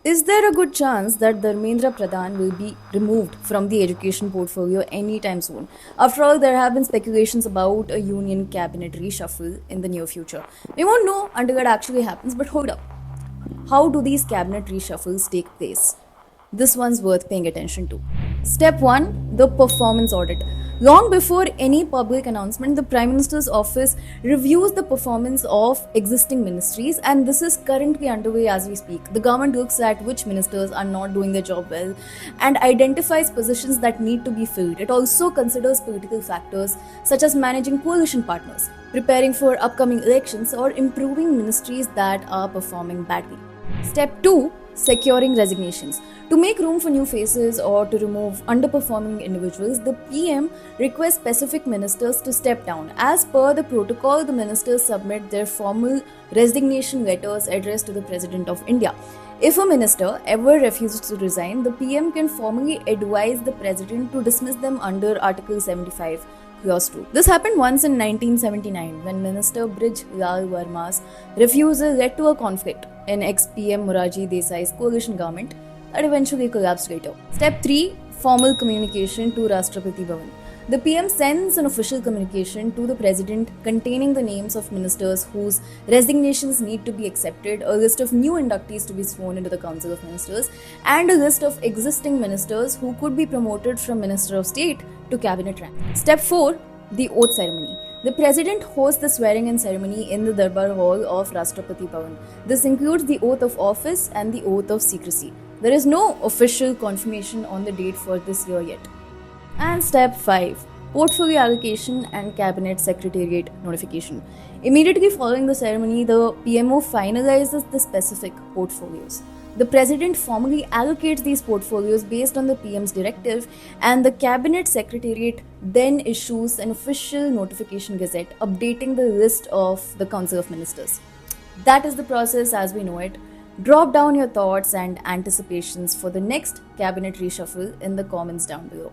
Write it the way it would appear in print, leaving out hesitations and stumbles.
Is there a good chance that Dharmendra Pradhan will be removed from the education portfolio anytime soon? After all, there have been speculations about a union cabinet reshuffle in the near future. We won't know until it actually happens, but hold up. How do these cabinet reshuffles take place? This one's worth paying attention to. Step 1, the performance audit. Long before any public announcement, the Prime Minister's office reviews the performance of existing ministries, and this is currently underway as we speak. The government looks at which ministers are not doing their job well and identifies positions that need to be filled. It also considers political factors such as managing coalition partners, preparing for upcoming elections, or improving ministries that are performing badly. Step 2, securing resignations. To make room for new faces or to remove underperforming individuals, the PM requests specific ministers to step down. As per the protocol, the ministers submit their formal resignation letters addressed to the President of India. If a minister ever refuses to resign, the PM can formally advise the President to dismiss them under Article 75. Clause 2. This happened once in 1979 when Minister Brij Lal Verma's refusal led to a conflict in ex-PM Morarji Desai's coalition government that eventually collapsed later. Step 3, formal communication to Rashtrapati Bhavan. The PM sends an official communication to the President containing the names of ministers whose resignations need to be accepted, a list of new inductees to be sworn into the Council of Ministers, and a list of existing ministers who could be promoted from Minister of State to cabinet rank. Step 4, the oath ceremony. The President hosts the swearing-in ceremony in the Darbar Hall of Rashtrapati Bhavan. This includes the oath of office and the oath of secrecy. There is no official confirmation on the date for this year yet. And step 5, portfolio allocation and cabinet secretariat notification. Immediately following the ceremony, the PMO finalizes the specific portfolios. The President formally allocates these portfolios based on the PM's directive, and the cabinet secretariat then issues an official notification gazette updating the list of the Council of Ministers. That is the process as we know it. Drop down your thoughts and anticipations for the next cabinet reshuffle in the comments down below.